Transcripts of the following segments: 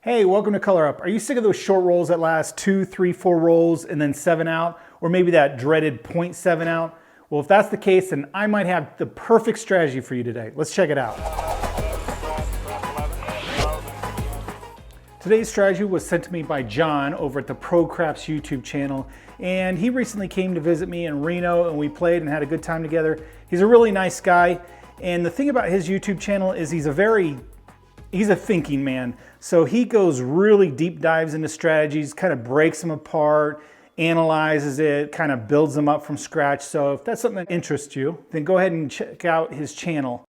Hey, welcome to Color Up. Are you sick of those short rolls that last 2, 3, 4 rolls and then 7 out? Or maybe that dreaded 0.7 out? Well, if that's the case, then I might have the perfect strategy for you today. Let's check it out. Today's strategy was sent to me by John over at the ProCraps YouTube channel. And he recently came to visit me in Reno and we played and had a good time together. He's a really nice guy. And the thing about his YouTube channel is he's a thinking man. So he goes really deep dives into strategies, kind of breaks them apart, analyzes it, kind of builds them up from scratch. So if that's something that interests you, then go ahead and check out his channel.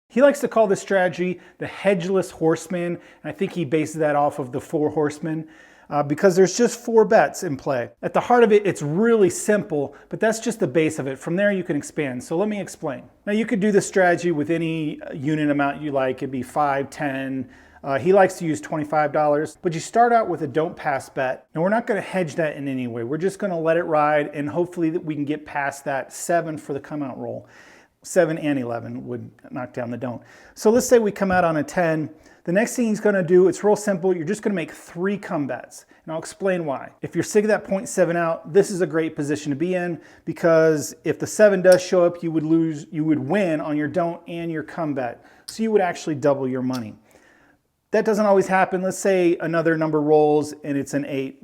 He likes to call this strategy the Hedgeless Horseman. And I think he bases that off of the 4 horsemen because there's just 4 bets in play. At the heart of it, it's really simple, but that's just the base of it. From there, you can expand. So let me explain. Now, you could do this strategy with any unit amount you like. It'd be 5, 10. He likes to use $25, but you start out with a don't pass bet. Now, we're not going to hedge that in any way. We're just going to let it ride, and hopefully that we can get past that 7 for the come out roll. 7 and 11 would knock down the don't. So let's say we come out on a 10. The next thing he's going to do, it's real simple. You're just going to make 3 come bets, and I'll explain why. If you're sick of that 0.7 out, this is a great position to be in because if the 7 does show up, you would win on your don't and your come bet. So you would actually double your money. That doesn't always happen. Let's say another number rolls and it's an 8.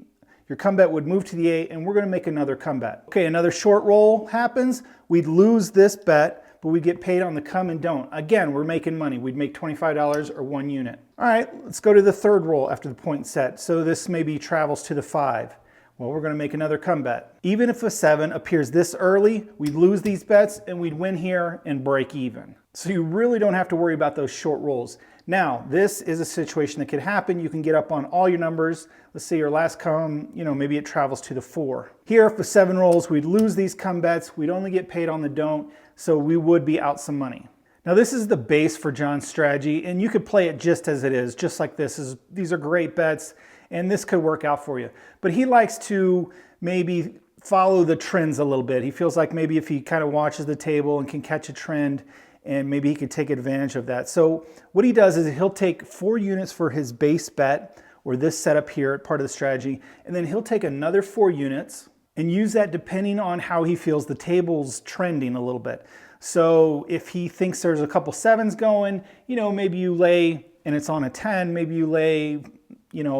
Your come bet would move to the 8 and we're going to make another come bet. Okay, another short roll happens. We'd lose this bet, but we get paid on the come and don't. Again, we're making money. We'd make $25 or 1 unit. All right, let's go to the third roll after the point set. So this maybe travels to the 5. Well, we're going to make another come bet. Even if a 7 appears this early, we'd lose these bets and we'd win here and break even. So you really don't have to worry about those short rolls. Now, this is a situation that could happen. You can get up on all your numbers. Let's say your last come, maybe it travels to the 4. Here, if the 7 rolls, we'd lose these come bets. We'd only get paid on the don't, so we would be out some money. Now, this is the base for John's strategy, and you could play it just as it is, just like this. These are great bets, and this could work out for you. But he likes to maybe follow the trends a little bit. He feels like maybe if he kind of watches the table and can catch a trend, and maybe he could take advantage of that. So what he does is he'll take 4 units for his base bet, or this setup here, part of the strategy, and then he'll take another 4 units and use that depending on how he feels the table's trending a little bit. So if he thinks there's a couple 7s going, maybe you lay, and it's on a 10, maybe you lay,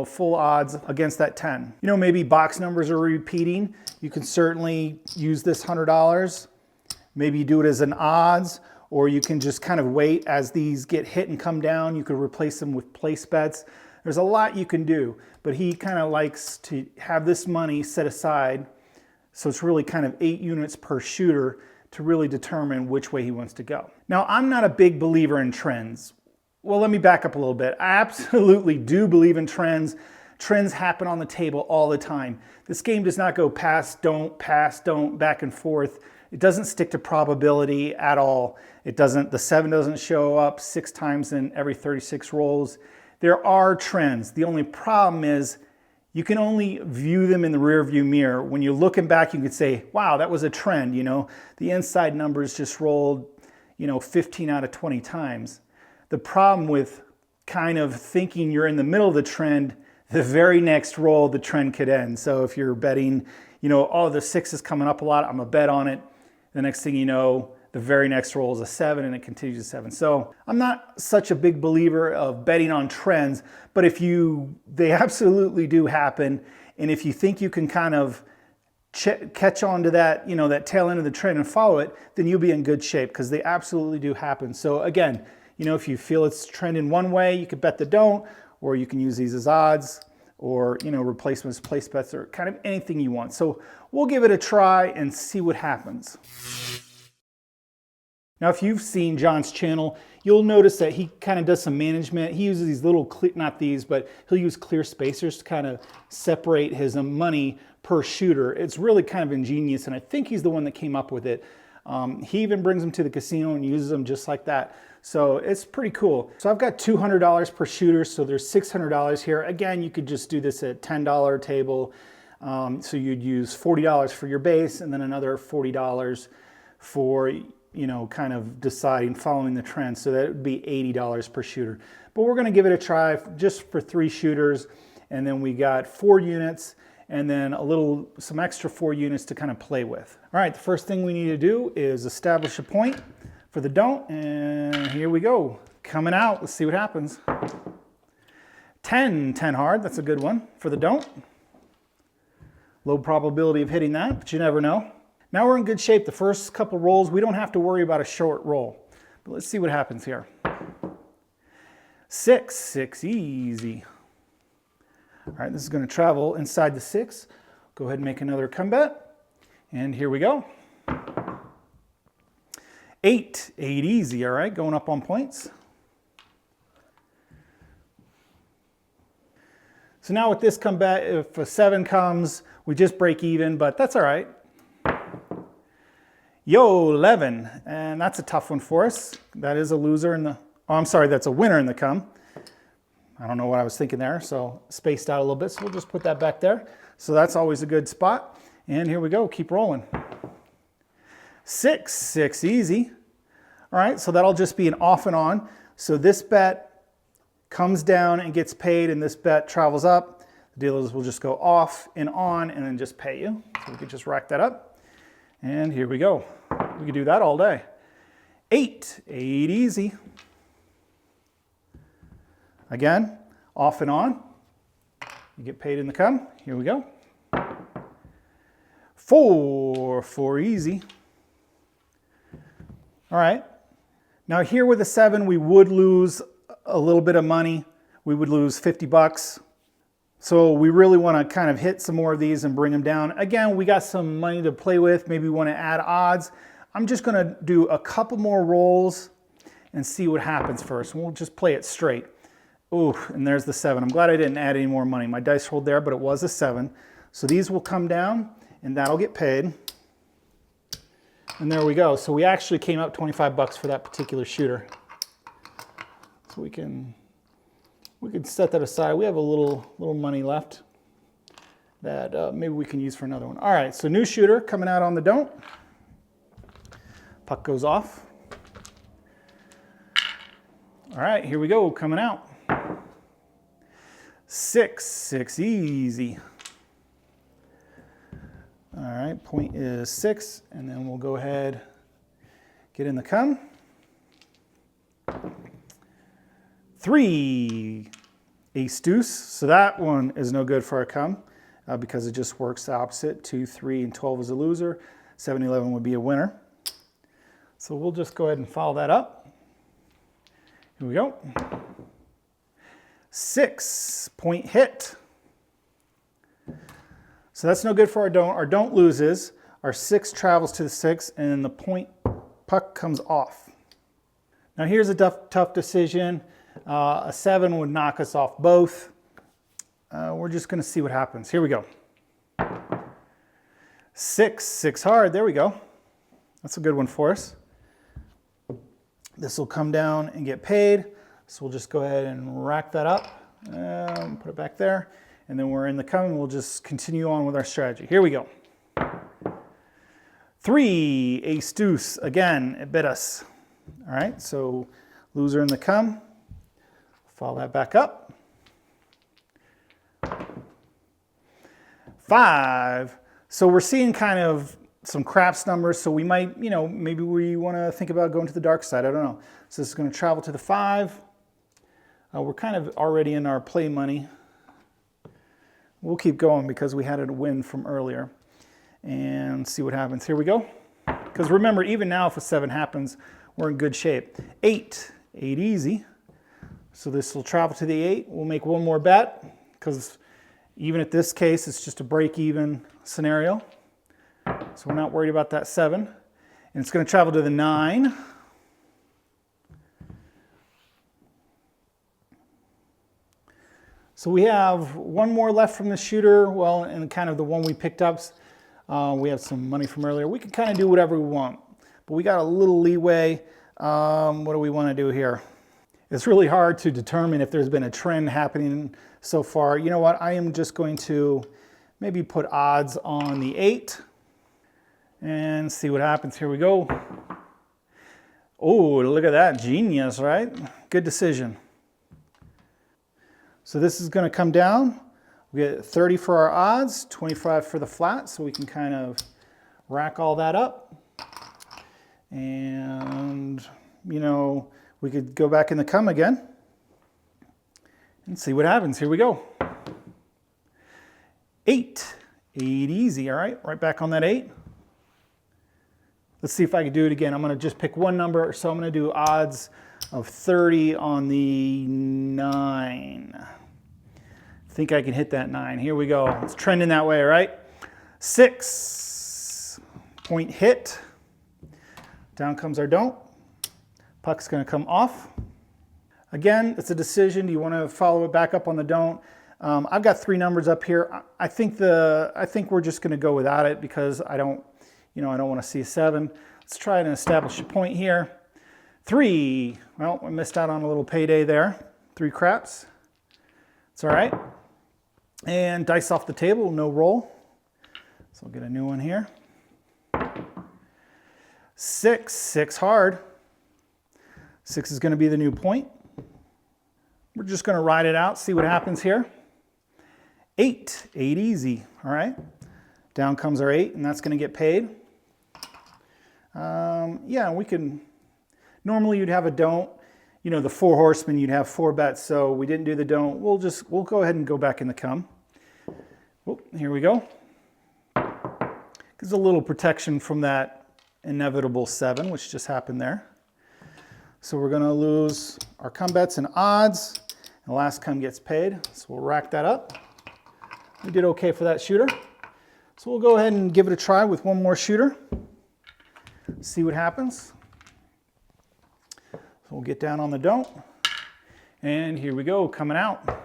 full odds against that 10. Maybe box numbers are repeating. You can certainly use this $100. Maybe you do it as an odds, or you can just kind of wait as these get hit and come down. You could replace them with place bets. There's a lot you can do, but he kind of likes to have this money set aside. So it's really kind of 8 units per shooter to really determine which way he wants to go. Now, I'm not a big believer in trends. Well, let me back up a little bit. I absolutely do believe in trends. Trends happen on the table all the time. This game does not go pass, don't, back and forth. It doesn't stick to probability at all. The 7 doesn't show up 6 times in every 36 rolls. There are trends. The only problem is you can only view them in the rear view mirror. When you're looking back, you could say, wow, that was a trend. The inside numbers just rolled, 15 out of 20 times. The problem with kind of thinking you're in the middle of the trend, the very next roll, the trend could end. So if you're betting, oh, the 6 is coming up a lot, I'm gonna bet on it. The next thing you know, the very next roll is a 7 and it continues to 7. So I'm not such a big believer of betting on trends, but they absolutely do happen. And if you think you can kind of catch on to that, that tail end of the trend and follow it, then you'll be in good shape because they absolutely do happen. So again, if you feel it's trending one way, you could bet the don't, or you can use these as odds, or replacements, place bets, or kind of anything you want. So we'll give it a try and see what happens. Now, if you've seen John's channel, you'll notice that he kind of does some management. He uses these little, not these, but he'll use clear spacers to kind of separate his money per shooter. It's really kind of ingenious, and I think he's the one that came up with it. He even brings them to the casino and uses them just like that. So it's pretty cool. So I've got $200 per shooter, so there's $600 here. Again, you could just do this at $10 table. So you'd use $40 for your base and then another $40 for you know, kind of deciding, following the trend. So that would be $80 per shooter. But we're going to give it a try just for 3 shooters. And then we got 4 units and then some extra 4 units to kind of play with. All right, the first thing we need to do is establish a point for the don't. And here we go. Coming out. Let's see what happens. 10 hard. That's a good one for the don't. Low probability of hitting that, but you never know. Now we're in good shape. The first couple rolls, we don't have to worry about a short roll. But let's see what happens here. 6 easy. All right, this is going to travel inside the 6. Go ahead and make another come bet. And here we go. 8 easy. All right, going up on points. So now with this come bet, if a 7 comes, we just break even, but that's all right. Yo, 11, and that's a tough one for us. That is a loser in the, oh, I'm sorry, that's a winner in the come. I don't know what I was thinking there, so spaced out a little bit, so we'll just put that back there. So that's always a good spot. And here we go, keep rolling. 6 easy. All right, so that'll just be an off and on. So this bet comes down and gets paid, and this bet travels up. The dealers will just go off and on and then just pay you. So we could just rack that up. And here we go. We could do that all day. 8 easy. Again, off and on. You get paid in the come. Here we go. 4 easy. All right. Now here with a 7, we would lose a little bit of money. We would lose 50 bucks. So we really want to kind of hit some more of these and bring them down. Again, we got some money to play with. Maybe we want to add odds. I'm just going to do a couple more rolls and see what happens first. We'll just play it straight. Ooh, and there's the 7. I'm glad I didn't add any more money. My dice rolled there, but it was a 7. So these will come down and that'll get paid. And there we go. So we actually came out 25 bucks for that particular shooter. So we can set that aside. We have a little money left that maybe we can use for another one. All right, so new shooter coming out on the don't. Puck goes off. All right, here we go, coming out. 6 easy. All right, point is 6, and then we'll go ahead, get in the come. 3 ace deuce, so that one is no good for a come because it just works the opposite. 2, 3, and 12 is a loser. 7, 11 would be a winner. So we'll just go ahead and follow that up. Here we go. 6 point hit. So that's no good for our don't. Our don't loses. Our 6 travels to the 6, and then the point puck comes off. Now here's a tough decision. A 7 would knock us off both. We're just going to see what happens. Here we go. 6 hard. There we go. That's a good one for us. This will come down and get paid. So we'll just go ahead and rack that up. Put it back there. And then we're in the come. We'll just continue on with our strategy. Here we go. 3 ace deuce. Again, it bit us. All right, so loser in the come. Follow that back up. 5. So we're seeing kind of some craps numbers, so we might, maybe we want to think about going to the dark side. I don't know. So this is going to travel to the 5. We're kind of already in our play money. We'll keep going because we had a win from earlier and see what happens. Here we go. Because remember, even now if a 7 happens, we're in good shape. 8 easy. So this will travel to the 8. We'll make one more bet because even at this case, it's just a break-even scenario. So we're not worried about that 7. And it's going to travel to the 9. So we have one more left from the shooter. Well, and kind of the one we picked up, we have some money from earlier. We can kind of do whatever we want, but we got a little leeway. What do we want to do here? It's really hard to determine if there's been a trend happening so far. You know what? I am just going to maybe put odds on the 8 and see what happens. Here we go. Oh, look at that. Genius, right? Good decision. So this is going to come down. We get 30 for our odds, 25 for the flat, so we can kind of rack all that up. And, you know, we could go back in the come again and see what happens. Here we go. 8. 8 easy, all right? Right back on that 8. Let's see if I can do it again. I'm going to just pick one number, so I'm going to do odds of 30 on the 9. I think I can hit that 9. Here we go. It's trending that way, right? 6. Point hit. Down comes our don't. Puck's going to come off. Again, it's a decision. Do you want to follow it back up on the don't? I've got 3 numbers up here. I think we're just going to go without it because I don't want to see a 7. Let's try and establish a point here. 3. Well, we missed out on a little payday there. 3 craps. It's all right. And dice off the table, no roll. So I'll get a new one here. 6. 6 hard. 6 is going to be the new point. We're just going to ride it out, see what happens here. 8. 8 easy. All right. Down comes our 8, and that's going to get paid. Yeah, we can, normally you'd have a don't. You know, the 4 horsemen, you'd have 4 bets, so we didn't do the don't. We'll go ahead and go back in the come. Oh, here we go. Gives a little protection from that inevitable 7, which just happened there. So we're going to lose our come bets and odds, and the last come gets paid. So we'll rack that up. We did okay for that shooter. So we'll go ahead and give it a try with one more shooter. See what happens. So we'll get down on the don't. And here we go, coming out. That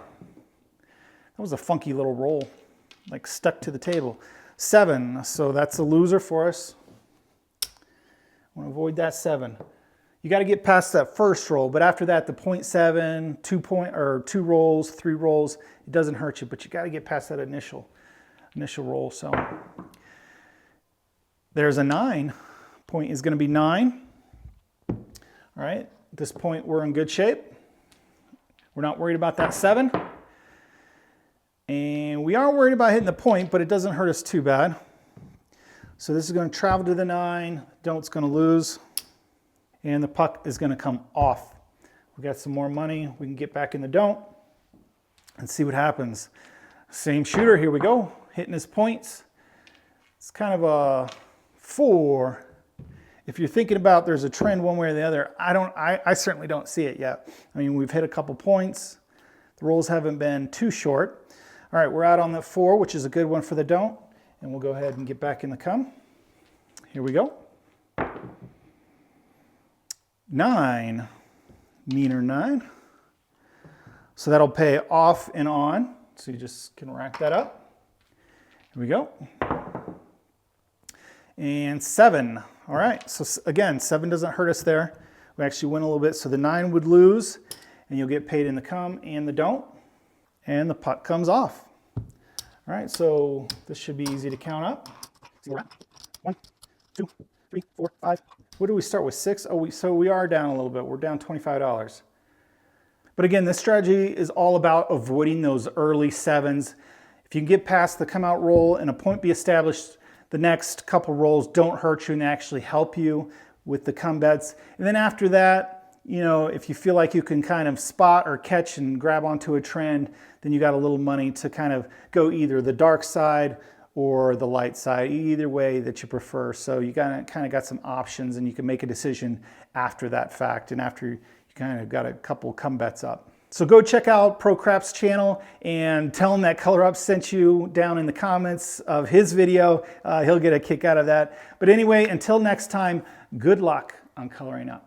was a funky little roll, like stuck to the table. 7, so that's a loser for us. I want to avoid that 7. You got to get past that first roll, but after that, the 0.7, 2 rolls, 3 rolls, it doesn't hurt you, but you got to get past that initial roll. So there's a 9. Point is going to be 9. All right, at this point, we're in good shape. We're not worried about that 7. And we are worried about hitting the point, but it doesn't hurt us too bad. So this is going to travel to the 9. Don't's going to lose. And the puck is going to come off. We got some more money. We can get back in the don't and see what happens. Same shooter. Here we go. Hitting his points. It's kind of a 4. If you're thinking about there's a trend one way or the other, I certainly don't see it yet. I mean, we've hit a couple points. The rolls haven't been too short. All right, we're out on the 4, which is a good one for the don't. And we'll go ahead and get back in the come. Here we go. 9. Meaner 9. So that'll pay off and on. So you just can rack that up. Here we go. And 7. All right, so again, 7 doesn't hurt us there. We actually win a little bit. So the 9 would lose, and you'll get paid in the come and the don't. And the puck comes off. All right, so this should be easy to count up. See where we're at. 1, 2, 3, 4, 5. What do we start with? 6? Oh, so we are down a little bit. We're down $25. But again, this strategy is all about avoiding those early 7s. If you can get past the come out roll and a point be established, the next couple rolls don't hurt you and actually help you with the come bets. And then after that, you know, if you feel like you can kind of spot or catch and grab onto a trend, then you got a little money to kind of go either the dark side or the light side, either way that you prefer. So you kind of got some options, and you can make a decision after that fact and after you kind of got a couple come bets up. So go check out ProCraps channel and tell him that Color Up sent you down in the comments of his video. He'll get a kick out of that. But anyway, until next time, good luck on coloring up.